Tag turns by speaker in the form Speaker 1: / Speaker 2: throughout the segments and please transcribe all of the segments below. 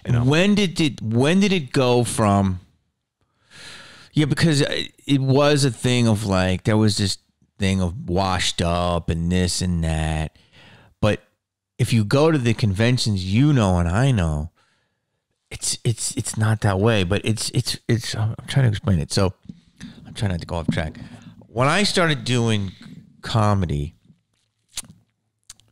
Speaker 1: And when did it go from? Yeah, because it was a thing of like there was this thing of washed up and this and that, but if you go to the conventions, you know, and I know, it's not that way. But it's. I'm trying to explain it. So I'm trying not to go off track. When I started doing comedy,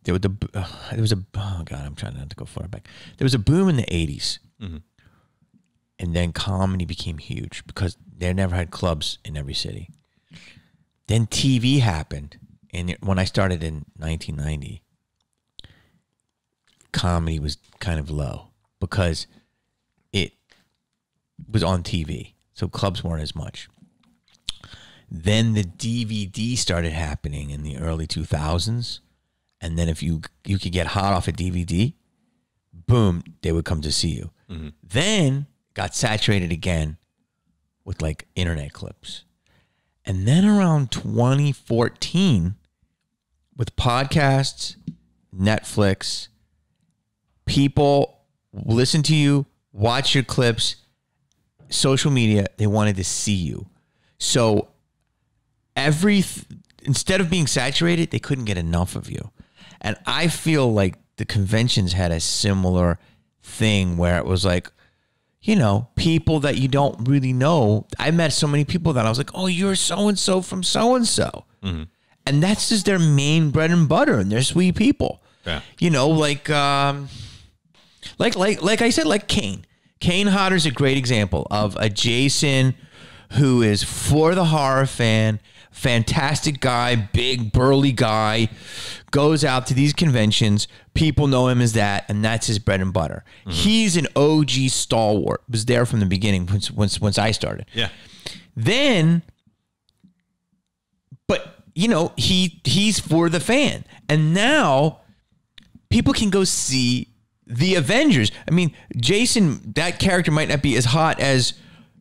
Speaker 1: there was oh God, I'm trying not to go far back. There was a boom in the 80s. Mm-hmm. And then comedy became huge because they never had clubs in every city. Then TV happened. And when I started in 1990, comedy was kind of low because it was on TV. So clubs weren't as much. Then the DVD started happening in the early 2000s. And then if you could get hot off a DVD, boom, they would come to see you. Mm-hmm. Then got saturated again with like internet clips. And then around 2014, with podcasts, Netflix, people listen to you, watch your clips, social media, they wanted to see you. So instead of being saturated, they couldn't get enough of you. And I feel like the conventions had a similar thing where it was like, you know, people that you don't really know. I met so many people that I was like, oh, you're so-and-so from so-and-so. Mm-hmm. And that's just their main bread and butter, and they're sweet people. Yeah. You know, like I said, like Kane. Kane Hodder's a great example of a Jason who is for the horror fan, fantastic guy, big burly guy, goes out to these conventions. People know him as that, and that's his bread and butter. Mm-hmm. He's an OG stalwart. Was there from the beginning once I started. Yeah. Then, but you know, he's for the fan, and now people can go see the Avengers. I mean, Jason, that character might not be as hot as,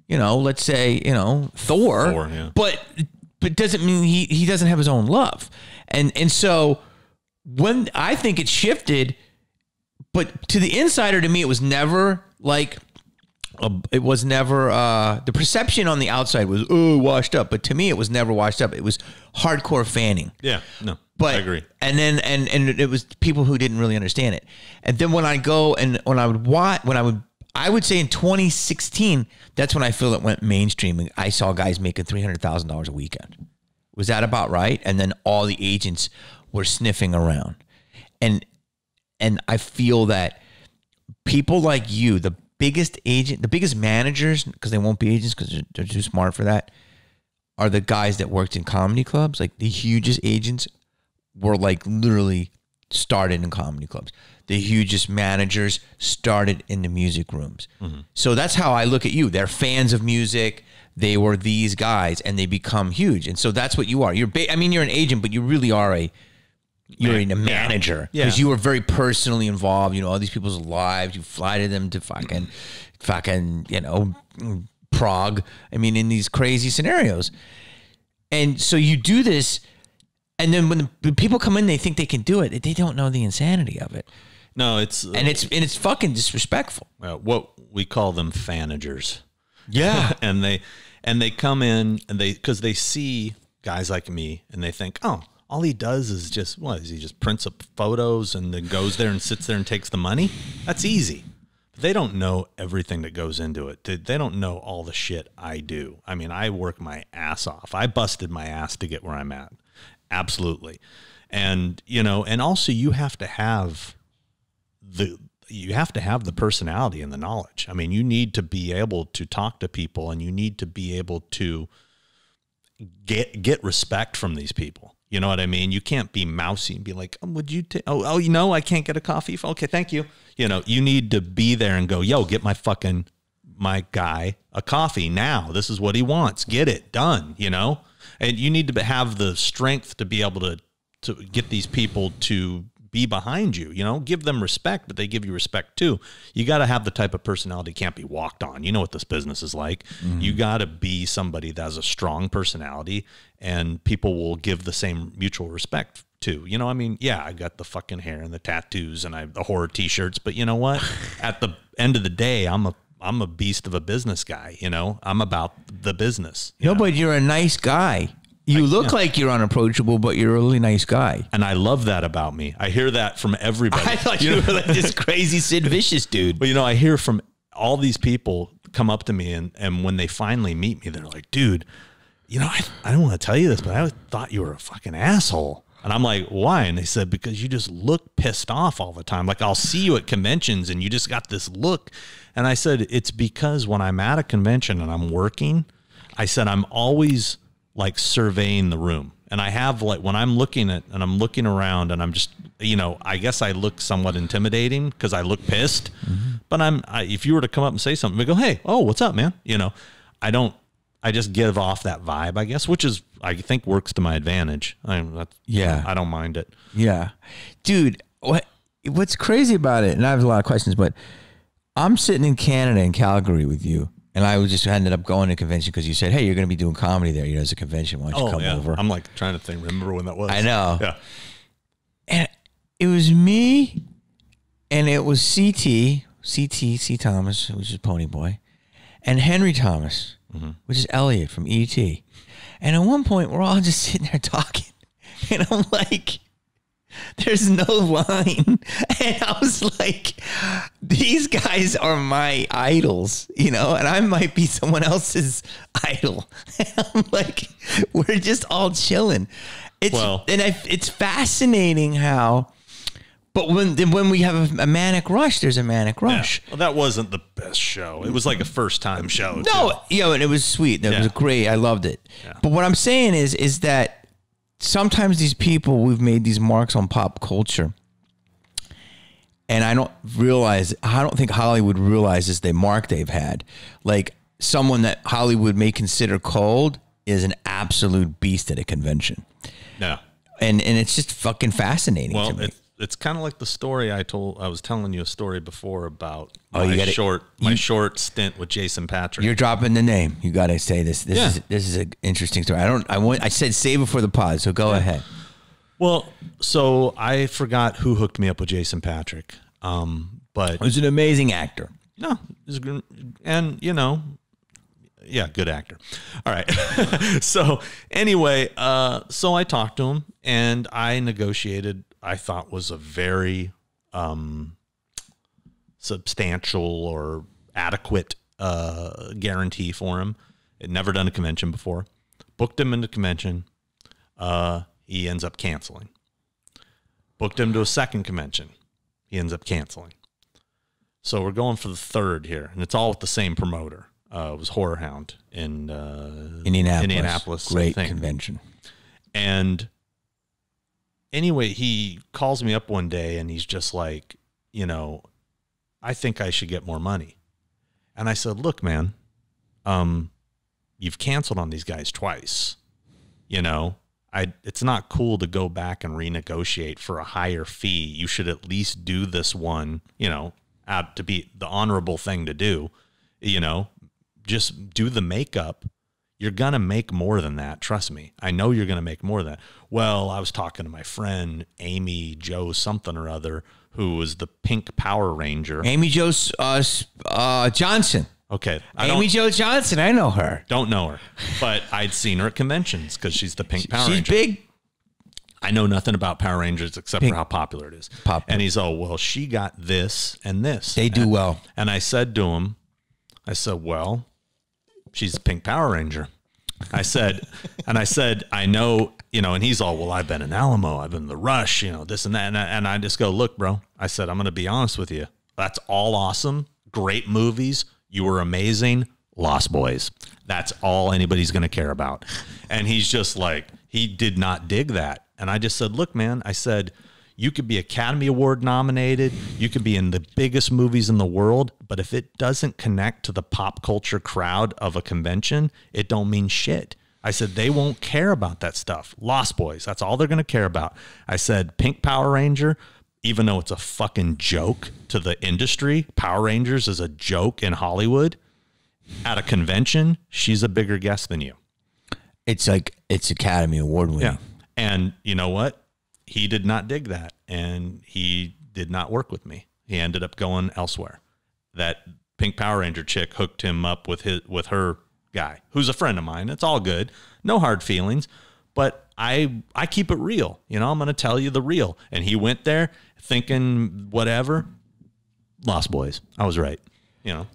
Speaker 1: you know, let's say, you know, Thor, yeah. but doesn't mean he doesn't have his own love. And so when I think it shifted, but to the insider, to me, it was never like, the perception on the outside was, oh, washed up. But to me, it was never washed up. It was hardcore fanning. Yeah, no, I agree. And then, and it was people who didn't really understand it. And then when I go and when I would watch, I would say in 2016, that's when I feel it went mainstream. I saw guys making $300,000 a weekend. Was that about right? And then all the agents were sniffing around. And I feel that people like you, the biggest agent, the biggest managers, because they won't be agents because they're too smart for that, are the guys that worked in comedy clubs. Like the hugest agents were like literally started in comedy clubs. The hugest managers started in the music rooms. Mm-hmm. So that's how I look at you. They're fans of music. They were these guys, and they become huge. And so that's what you are. You're an agent, but you really are a manager because you were very personally involved. You know, all these people's lives. You fly to them to fucking, you know, Prague. I mean, in these crazy scenarios. And so you do this, and then when people come in, they think they can do it. They don't know the insanity of it.
Speaker 2: No, it's
Speaker 1: fucking disrespectful.
Speaker 2: What we call them fanagers.
Speaker 1: Yeah,
Speaker 2: and they come in and because they see guys like me and they think, oh, all he does is he just prints up photos and then goes there and sits there and takes the money. That's easy. But they don't know everything that goes into it. They don't know all the shit I do. I mean, I work my ass off. I busted my ass to get where I'm at. Absolutely. And, you know, and also you have to have the personality and the knowledge. I mean, you need to be able to talk to people, and you need to be able to get respect from these people. You know what I mean? You can't be mousy and be like, would you take, you know, I can't get a coffee. Okay, thank you. You know, you need to be there and go, yo, get my guy a coffee now. This is what he wants. Get it done, you know? And you need to have the strength to be able to get these people to be behind you, you know, give them respect, but they give you respect too. You got to have the type of personality can't be walked on. You know what this business is like. Mm-hmm. You got to be somebody that has a strong personality, and people will give the same mutual respect too. You know, I mean, yeah, I got the fucking hair and the tattoos and I have the horror t-shirts, but you know what? At the end of the day, I'm a beast of a business guy. You know, I'm about the business.
Speaker 1: No, but you're a nice guy. You look like you're unapproachable, but you're a really nice guy.
Speaker 2: And I love that about me. I hear that from everybody.
Speaker 1: I thought you were like this crazy Sid Vicious dude.
Speaker 2: Well, you know, I hear from all these people come up to me and when they finally meet me, they're like, dude, you know, I don't want to tell you this, but I thought you were a fucking asshole. And I'm like, why? And they said, because you just look pissed off all the time. Like I'll see you at conventions and you just got this look. And I said, it's because when I'm at a convention and I'm working, I said, I'm always like surveying the room. And I have like, when I'm looking at, and I'm looking around and I'm just, you know, I guess I look somewhat intimidating because I look pissed, but if you were to come up and say something, I go, hey, oh, what's up, man? You know, I just give off that vibe, I guess, which is, I think works to my advantage. I don't mind it.
Speaker 1: Yeah. Dude, what's crazy about it, and I have a lot of questions, but I'm sitting in Canada in Calgary with you. And I just ended up going to a convention because you said, hey, you're going to be doing comedy there. You know, there's a convention. Why don't you come over?
Speaker 2: I'm like trying to think. Remember when that was?
Speaker 1: I know.
Speaker 2: Yeah.
Speaker 1: And it was me and it was C. Thomas, which is Pony Boy, and Henry Thomas, which is Elliot from E.T. And at one point, we're all just sitting there talking. And I'm like, there's no line. And I was like, these guys are my idols, you know, and I might be someone else's idol. And I'm like, we're just all chilling. It's fascinating how, but when we have a manic rush, there's a manic rush.
Speaker 2: Yeah. Well, that wasn't the best show. It was like a first time show.
Speaker 1: No, and it was sweet. It was great. I loved it. Yeah. But what I'm saying is that sometimes these people, we've made these marks on pop culture, and I don't think Hollywood realizes the mark they've had. Like someone that Hollywood may consider cold is an absolute beast at a convention.
Speaker 2: Yeah.
Speaker 1: And it's just fucking fascinating to me.
Speaker 2: It's kind of like the story I was telling you a story before about my short stint with Jason Patrick.
Speaker 1: You're dropping the name. You got to say this. This is an interesting story. I said save it for the pod, so go ahead.
Speaker 2: Well, so I forgot who hooked me up with Jason Patrick. But
Speaker 1: he was an amazing actor.
Speaker 2: No, and you know, yeah, good actor. All right. So anyway, so I talked to him and I negotiated, I thought was a very substantial or adequate guarantee for him. Had never done a convention before. Booked him into convention. He ends up canceling. Booked him to a second convention. He ends up canceling. So we're going for the third here, and it's all with the same promoter. It was Horror Hound in Indianapolis.
Speaker 1: Great convention.
Speaker 2: And anyway, he calls me up one day and he's just like, you know, I think I should get more money. And I said, look, man, you've canceled on these guys twice. You know, it's not cool to go back and renegotiate for a higher fee. You should at least do this one, you know, to be the honorable thing to do, you know, just do the makeup. You're going to make more than that. Trust me. I know you're going to make more than that. Well, I was talking to my friend, Amy Jo something or other, who was the pink Power Ranger.
Speaker 1: Amy Jo Johnson.
Speaker 2: Okay.
Speaker 1: Amy Jo Johnson. I know her.
Speaker 2: Don't know her. But I'd seen her at conventions because she's the pink Power Ranger.
Speaker 1: She's big.
Speaker 2: I know nothing about Power Rangers except for how popular it is. And he's, oh, well, she got this and this.
Speaker 1: They do well.
Speaker 2: And I said to him, well, she's a pink Power Ranger. I said, I know, you know, and he's all, well, I've been in Alamo, I've been in the Rush, you know, this and that. And I just go, look, bro, I said, I'm going to be honest with you. That's all awesome. Great movies. You were amazing. Lost Boys. That's all anybody's going to care about. And he's just like, he did not dig that. And I just said, look, man, I said, you could be Academy Award nominated. You could be in the biggest movies in the world. But if it doesn't connect to the pop culture crowd of a convention, it don't mean shit. I said, they won't care about that stuff. Lost Boys, that's all they're going to care about. I said, Pink Power Ranger, even though it's a fucking joke to the industry, Power Rangers is a joke in Hollywood. At a convention, she's a bigger guest than you.
Speaker 1: It's like, it's Academy Award winning. Yeah.
Speaker 2: And you know what? he did not dig that, and he did not work with me. He ended up going elsewhere. That Pink Power Ranger chick hooked him up with her guy, who's a friend of mine. It's all good. No hard feelings, but I keep it real. You know, I'm going to tell you the real. And he went there thinking whatever. Lost Boys. I was right. You know.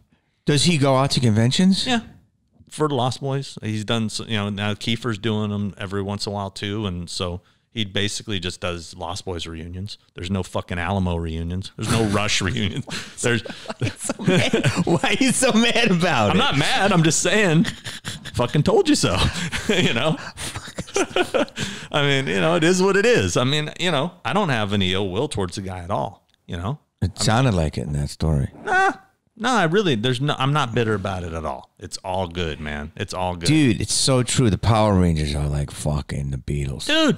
Speaker 1: Does he go out to conventions?
Speaker 2: Yeah. For the Lost Boys. He's done, you know, now Kiefer's doing them every once in a while too. And so he basically just does Lost Boys reunions. There's no fucking Alamo reunions. There's no Rush reunions. There's
Speaker 1: Why are you so mad about it?
Speaker 2: I'm not mad. I'm just saying, fucking told you so. You know? I mean, you know, it is what it is. I mean, you know, I don't have any ill will towards the guy at all. You know?
Speaker 1: It sounded like it in that story.
Speaker 2: No, I'm not bitter about it at all. It's all good, man. It's all good.
Speaker 1: Dude, it's so true. The Power Rangers are like fucking the Beatles.
Speaker 2: Dude,